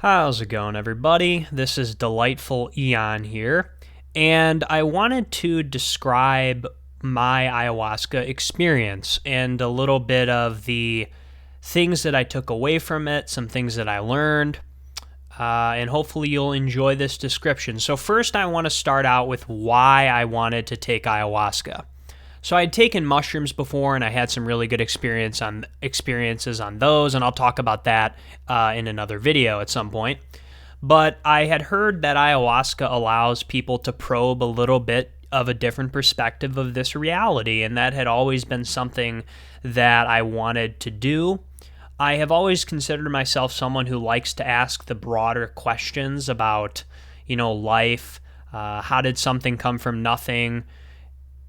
How's it going, everybody? This is Delightful Eon here, and I wanted to describe my ayahuasca experience and a little bit of the things that I took away from it, some things that I learned, and hopefully you'll enjoy this description. So first, I want to start out with why I wanted to take ayahuasca. So I had taken mushrooms before, and I had some really good experiences on those, and I'll talk about that in another video at some point. But I had heard that ayahuasca allows people to probe a little bit of a different perspective of this reality, and that had always been something that I wanted to do. I have always considered myself someone who likes to ask the broader questions about, life. How did something come from nothing?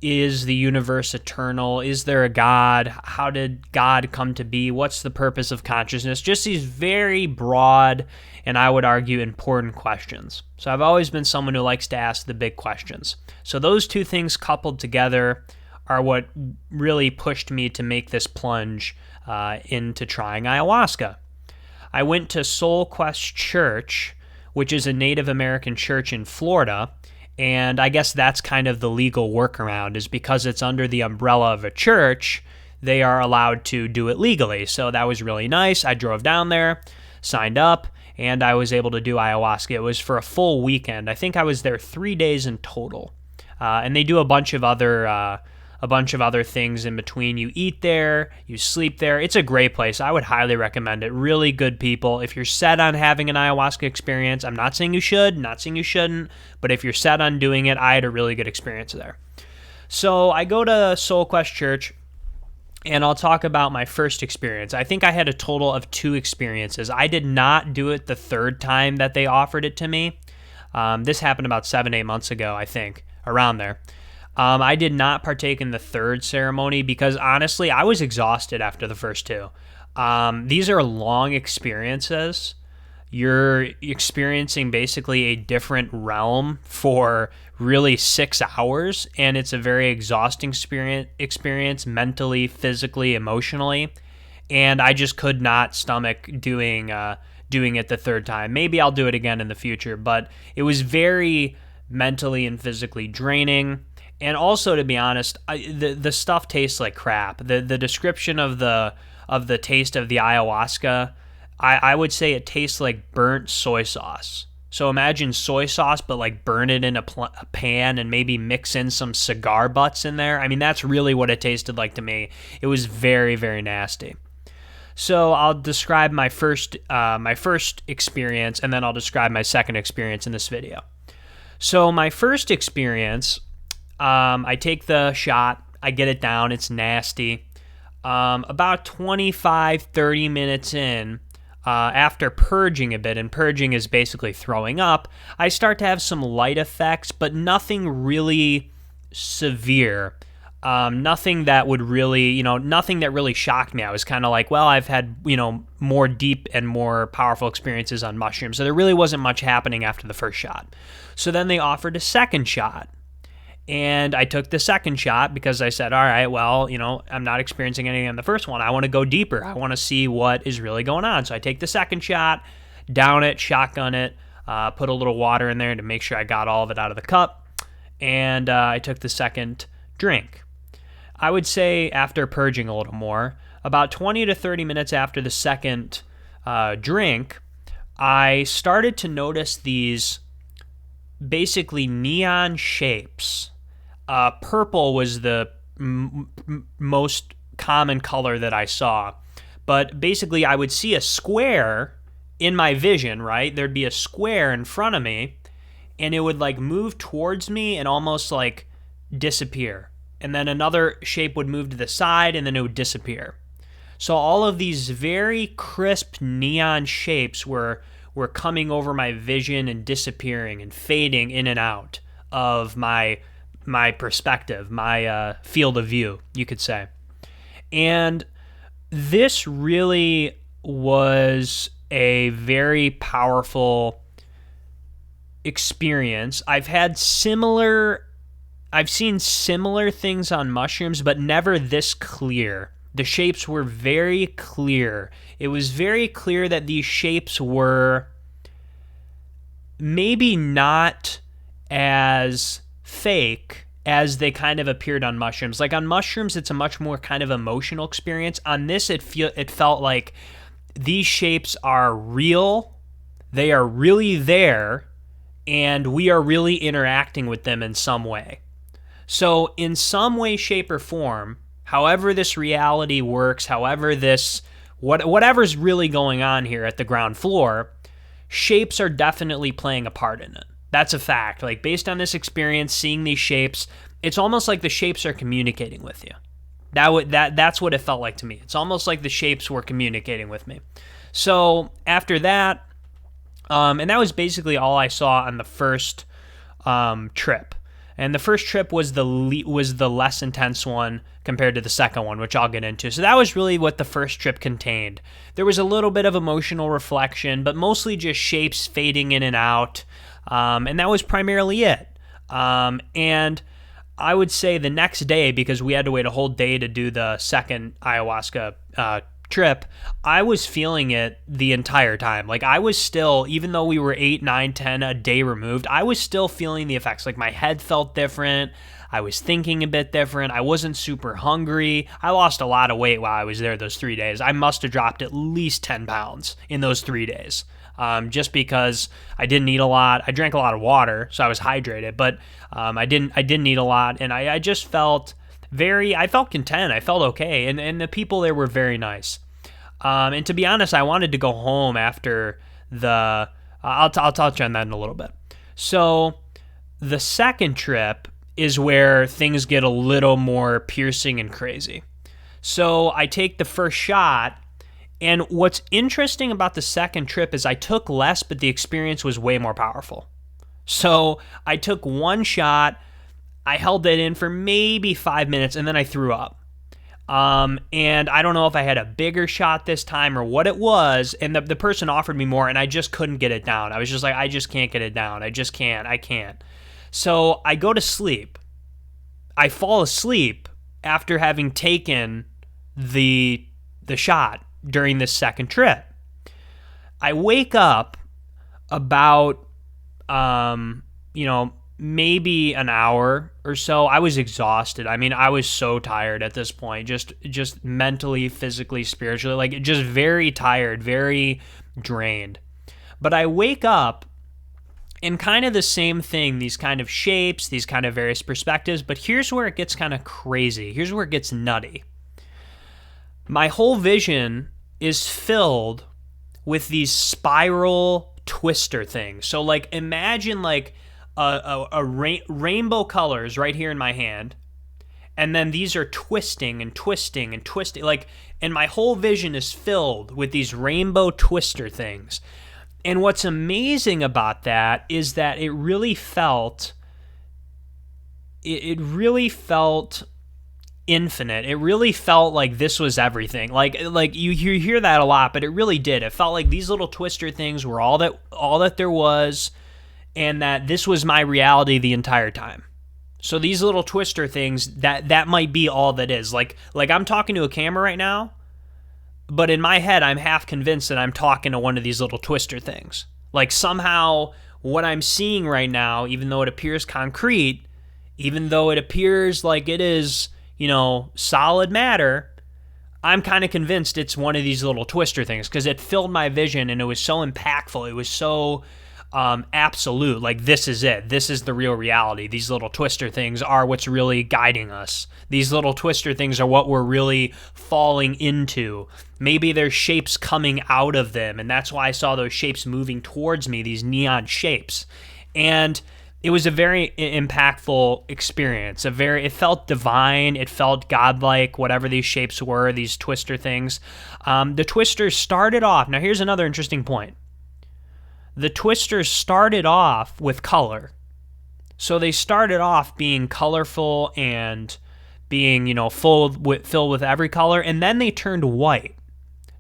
Is the universe eternal? Is there a God? How did God come to be? What's the purpose of consciousness? Just these very broad and I would argue important questions. So I've always been someone who likes to ask the big questions. So those two things coupled together are what really pushed me to make this plunge into trying ayahuasca. I went to Soul Quest Church, which is a Native American church in Florida. And I guess that's kind of the legal workaround, is because it's under the umbrella of a church, they are allowed to do it legally. So that was really nice. I drove down there, signed up, and I was able to do ayahuasca. It was for a full weekend. I think I was there 3 days in total. And they do a bunch of other things in between. You eat there, you sleep there. It's a great place. I would highly recommend it. Really good people. If you're set on having an ayahuasca experience, I'm not saying you should, not saying you shouldn't, but if you're set on doing it, I had a really good experience there. So I go to Soul Quest Church, and I'll talk about my first experience. I think I had a total of 2 experiences. I did not do it the third time that they offered it to me. This happened about 7-8 months ago, I think, around there. I did not partake in the third ceremony because, honestly, I was exhausted after the first 2. These are long experiences. You're experiencing basically a different realm for really 6 hours, and it's a very exhausting experience mentally, physically, emotionally, and I just could not stomach doing it the third time. Maybe I'll do it again in the future, but it was very mentally and physically draining. And also, to be honest, the stuff tastes like crap. The description of the taste of the ayahuasca, I would say it tastes like burnt soy sauce. So imagine soy sauce, but like burn it in a pan and maybe mix in some cigar butts in there. I mean, that's really what it tasted like to me. It was very, very nasty. So I'll describe my first experience, and then I'll describe my second experience in this video. So my first experience, I take the shot, I get it down, it's nasty. About 25-30 minutes in, after purging a bit, and purging is basically throwing up, I start to have some light effects, but nothing really severe. Nothing that would really, nothing that really shocked me. I was kind of like, well, I've had, more deep and more powerful experiences on mushrooms, so there really wasn't much happening after the first shot. So then they offered a second shot. And I took the second shot because I said, all right, well, I'm not experiencing anything on the first one. I want to go deeper. I want to see what is really going on. So I take the second shot, down it, shotgun it, put a little water in there to make sure I got all of it out of the cup. And I took the second drink. I would say after purging a little more, about 20 to 30 minutes after the second drink, I started to notice these basically neon shapes. Purple was the most common color that I saw. But basically, I would see a square in my vision, right? There'd be a square in front of me, and it would like move towards me and almost like disappear. And then another shape would move to the side, and then it would disappear. So all of these very crisp neon shapes were coming over my vision and disappearing and fading in and out of my perspective, my field of view, you could say. And this really was a very powerful experience. I've seen similar things on mushrooms, but never this clear. The shapes were very clear. It was very clear that these shapes were maybe not as fake as they kind of appeared on mushrooms. Like on mushrooms, it's a much more kind of emotional experience. On this, it felt like these shapes are real, they are really there, and we are really interacting with them in some way. So in some way, shape, or form, however this reality works, however this, whatever's really going on here at the ground floor, shapes are definitely playing a part in it. That's a fact. Like based on this experience, seeing these shapes, it's almost like the shapes are communicating with you. That's what it felt like to me. It's almost like the shapes were communicating with me. So after that, and that was basically all I saw on the first trip. And the first trip was the less intense one compared to the second one, which I'll get into. So that was really what the first trip contained. There was a little bit of emotional reflection, but mostly just shapes fading in and out. And that was primarily it. And I would say the next day, because we had to wait a whole day to do the second ayahuasca trip, I was feeling it the entire time. Like I was still, even though we were 8, 9, 10 a day removed, I was still feeling the effects. Like my head felt different. I was thinking a bit different. I wasn't super hungry. I lost a lot of weight while I was there those 3 days. I must have dropped at least 10 pounds in those 3 days. Just because I didn't eat a lot. I drank a lot of water, so I was hydrated, but I didn't eat a lot, and I just felt I felt content. I felt okay, and the people there were very nice. And to be honest, I wanted to go home after the. I'll touch on that in a little bit. So the second trip is where things get a little more piercing and crazy. So I take the first shot. And what's interesting about the second trip is I took less, but the experience was way more powerful. So I took one shot, I held it in for maybe 5 minutes, and then I threw up. And I don't know if I had a bigger shot this time or what it was, and the person offered me more, and I just couldn't get it down. I was just like, I just can't get it down. I can't. So I go to sleep. I fall asleep after having taken the shot during this second trip. I wake up about, maybe an hour or so. I was exhausted. I mean, I was so tired at this point, just mentally, physically, spiritually, like just very tired, very drained. But I wake up and kind of the same thing, these kind of shapes, these kind of various perspectives, but here's where it gets kind of crazy. Here's where it gets nutty. My whole vision is filled with these spiral twister things. So like imagine like rainbow colors right here in my hand, and then these are twisting and twisting and twisting, like, and my whole vision is filled with these rainbow twister things. And what's amazing about that is that it really felt infinite. It really felt like this was everything. Like you hear that a lot, but it really did. It felt like these little twister things were all that there was, and that this was my reality the entire time. So these little twister things, that might be all that is. Like I'm talking to a camera right now, but in my head I'm half convinced that I'm talking to one of these little twister things. Like somehow what I'm seeing right now, even though it appears concrete, even though it appears like it is, solid matter, I'm kind of convinced it's one of these little twister things because it filled my vision and it was so impactful. It was so absolute. Like, this is it. This is the real reality. These little twister things are what's really guiding us. These little twister things are what we're really falling into. Maybe there's shapes coming out of them, and that's why I saw those shapes moving towards me, these neon shapes. And it was a very impactful experience. It felt divine. It felt godlike, whatever these shapes were, these twister things. The twisters started off. Now, here's another interesting point. The twisters started off with color. So they started off being colorful and being, filled with every color, and then they turned white.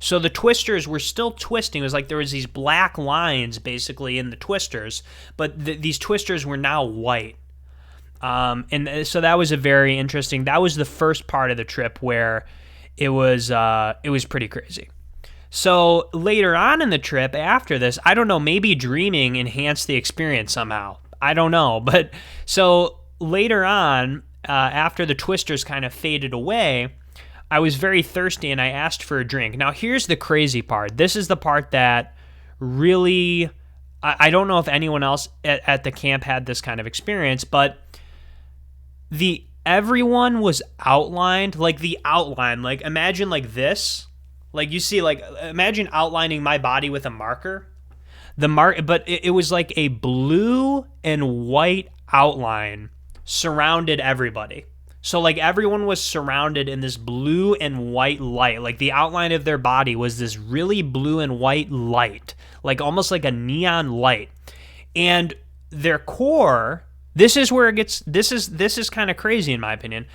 So the twisters were still twisting. It was like there was these black lines basically in the twisters, but these twisters were now white. And so that was that was the first part of the trip where it was pretty crazy. So later on in the trip after this, I don't know, maybe dreaming enhanced the experience somehow. I don't know. But so later on, after the twisters kind of faded away, I was very thirsty and I asked for a drink. Now, here's the crazy part. This is the part that really, I don't know if anyone else at the camp had this kind of experience, but everyone was outlined, like the outline, like imagine like this, like you see, like imagine outlining my body with a marker. But it was like a blue and white outline surrounded everybody. So like everyone was surrounded in this blue and white light. Like the outline of their body was this really blue and white light, like almost like a neon light. And their core, this is where it gets, this is kind of crazy in my opinion.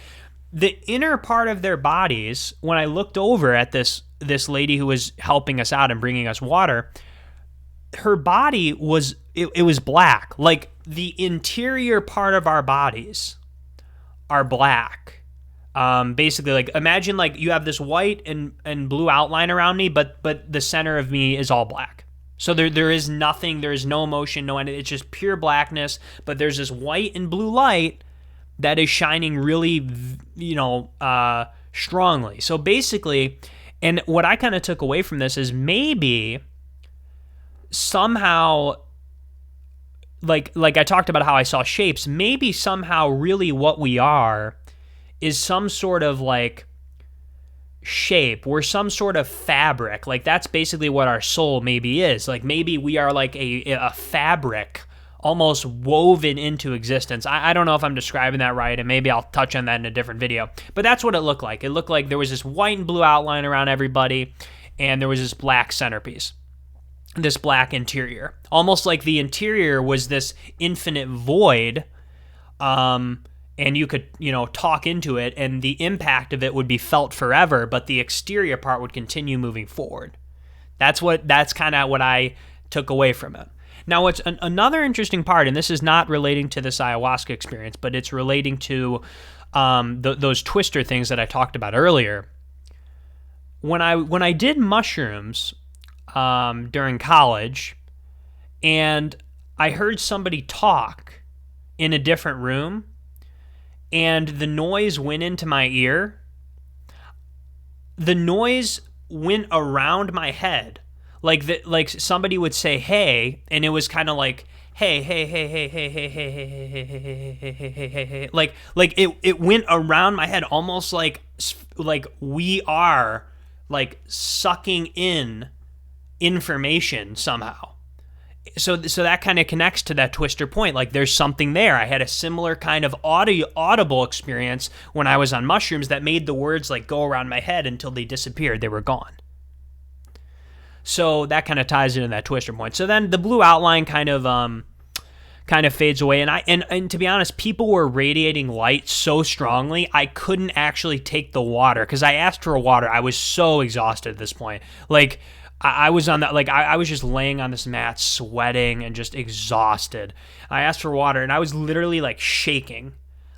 The inner part of their bodies, when I looked over at this lady who was helping us out and bringing us water, her body was, it was black. Like the interior part of our bodies are black. Basically, like imagine like you have this white and blue outline around me, but the center of me is all black. So there is nothing, there is no emotion, no end. It's just pure blackness. But there's this white and blue light that is shining really, strongly. So basically, and what I kind of took away from this is maybe somehow, like I talked about how I saw shapes, maybe somehow really what we are is some sort of like shape. We're some sort of fabric. Like that's basically what our soul maybe is. Like maybe we are like a fabric almost woven into existence. I don't know if I'm describing that right, and maybe I'll touch on that in a different video. But that's what it looked like. It looked like there was this white and blue outline around everybody, and there was this black centerpiece. This black interior, almost like the interior was this infinite void, and you could, talk into it, and the impact of it would be felt forever, but the exterior part would continue moving forward. That's kind of what I took away from it. Now, what's another interesting part, and this is not relating to this ayahuasca experience, but it's relating to those twister things that I talked about earlier. When I did mushrooms during college, and I heard somebody talk in a different room, and the noise went into my ear. The noise went around my head, like somebody would say "hey," and it was kind of like "hey, hey, hey, hey, hey, hey, hey, hey, hey, hey, hey, hey, hey, hey," like it went around my head, almost like we are like sucking in information somehow. So that kind of connects to that twister point. Like there's something there. I had a similar kind of audible experience when I was on mushrooms that made the words like go around my head until they disappeared. They were gone. So that kind of ties into that twister point. So then the blue outline kind of fades away, and to be honest, people were radiating light so strongly I couldn't actually take the water because I asked for water. I was so exhausted at this point. Like I was on that, like I was just laying on this mat, sweating and just exhausted. I asked for water, and I was literally like shaking.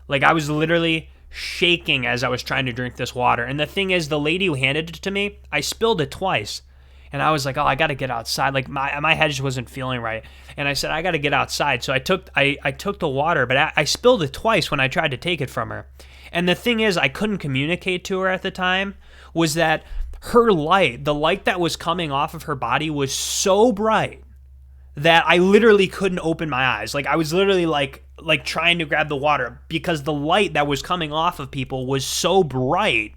Like I was literally shaking as I was trying to drink this water. And the thing is, the lady who handed it to me, I spilled it twice. And I was like, oh, I got to get outside. Like my head just wasn't feeling right. And I said, I got to get outside. So I took the water, but I spilled it twice when I tried to take it from her. And the thing is, I couldn't communicate to her at the time, was that her light, the light that was coming off of her body was so bright that I literally couldn't open my eyes. Like I was literally like trying to grab the water because the light that was coming off of people was so bright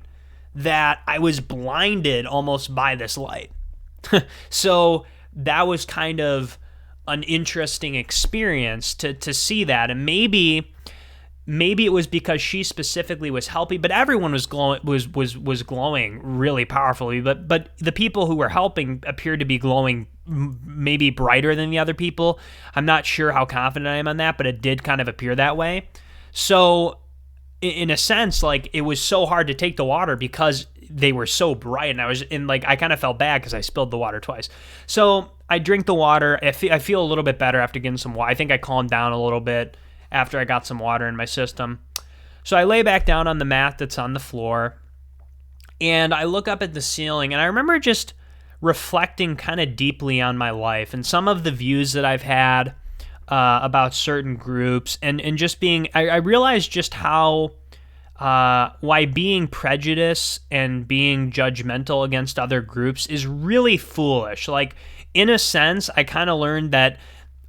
that I was blinded almost by this light. So that was kind of an interesting experience to see that. And maybe it was because she specifically was helping, but everyone was glowing really powerfully. But the people who were helping appeared to be glowing maybe brighter than the other people. I'm not sure how confident I am on that, but it did kind of appear that way. So in a sense, like it was so hard to take the water because they were so bright, and I kind of felt bad because I spilled the water twice. So I drink the water. I feel a little bit better after getting some water. I think I calmed down a little bit after I got some water in my system. So I lay back down on the mat that's on the floor, and I look up at the ceiling, and I remember just reflecting kind of deeply on my life and some of the views that I've had about certain groups, and just being, I realized just how, why being prejudiced and being judgmental against other groups is really foolish. Like, in a sense, I kind of learned that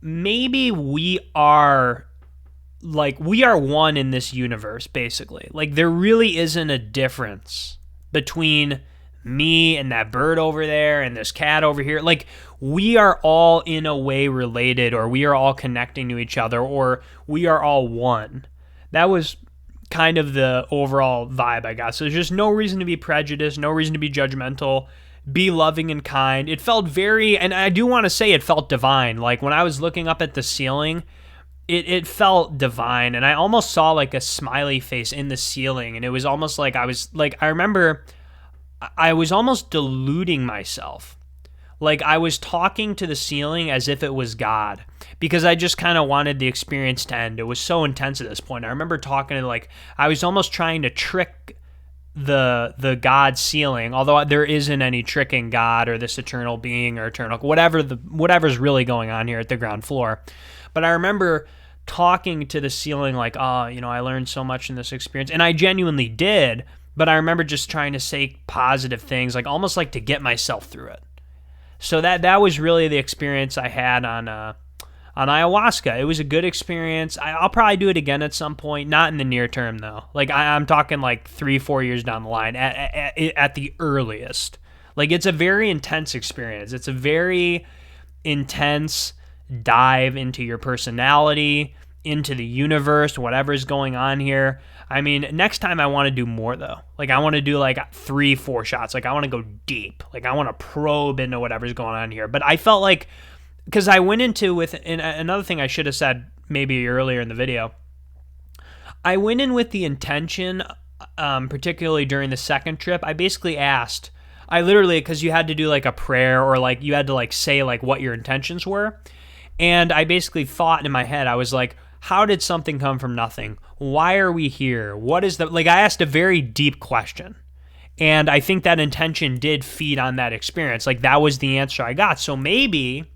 maybe we are one in this universe, basically. Like, there really isn't a difference between me and that bird over there and this cat over here. Like, we are all in a way related, or we are all connecting to each other, or we are all one. That was kind of the overall vibe I got. So there's just no reason to be prejudiced, no reason to be judgmental. Be loving and kind. It felt very, and I do want to say it felt divine. Like, when I was looking up at the ceiling, it felt divine, and I almost saw like a smiley face in the ceiling, and it was almost like I remember I was almost deluding myself. Like, I was talking to the ceiling as if it was God, because I just kind of wanted the experience to end. It was so intense at this point. I remember talking to, like, I was almost trying to trick the God ceiling, although there isn't any tricking God or this eternal being or eternal whatever's really going on here at the ground floor. But I remember talking to the ceiling like, oh, you know, I learned so much in this experience, and I genuinely did. But I remember just trying to say positive things, like almost like to get myself through it. So that was really the experience I had on ayahuasca. It was a good experience. I'll probably do it again at some point, not in the near term though. Like, I'm talking like 3-4 years down the line at the earliest. Like, it's a very intense experience. It's a very intense dive into your personality, into the universe, whatever's going on here. I mean, next time I want to do more though. Like, I want to do like 3-4 shots. Like, I want to go deep. Like, I want to probe into whatever's going on here. But I felt like, because I went into and another thing I should have said maybe earlier in the video, I went in with the intention, particularly during the second trip, I basically asked, I literally, because you had to do like a prayer, or like you had to like say like what your intentions were. And I basically thought in my head, I was like, how did something come from nothing? Why are we here? What is the, like, I asked a very deep question. And I think that intention did feed on that experience. Like, that was the answer I got. So maybe,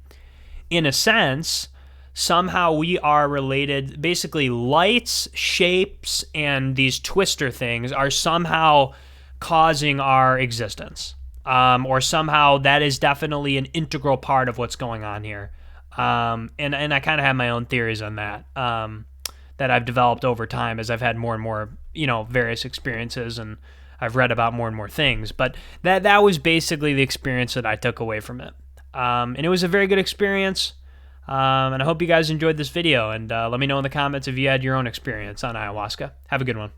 in a sense, somehow we are related. Basically, lights, shapes, and these twister things are somehow causing our existence. Or somehow that is definitely an integral part of what's going on here. And I kind of have my own theories on that, that I've developed over time as I've had more and more, you know, various experiences, and I've read about more and more things. But that was basically the experience that I took away from it. And it was a very good experience. And I hope you guys enjoyed this video, and let me know in the comments if you had your own experience on ayahuasca. Have a good one.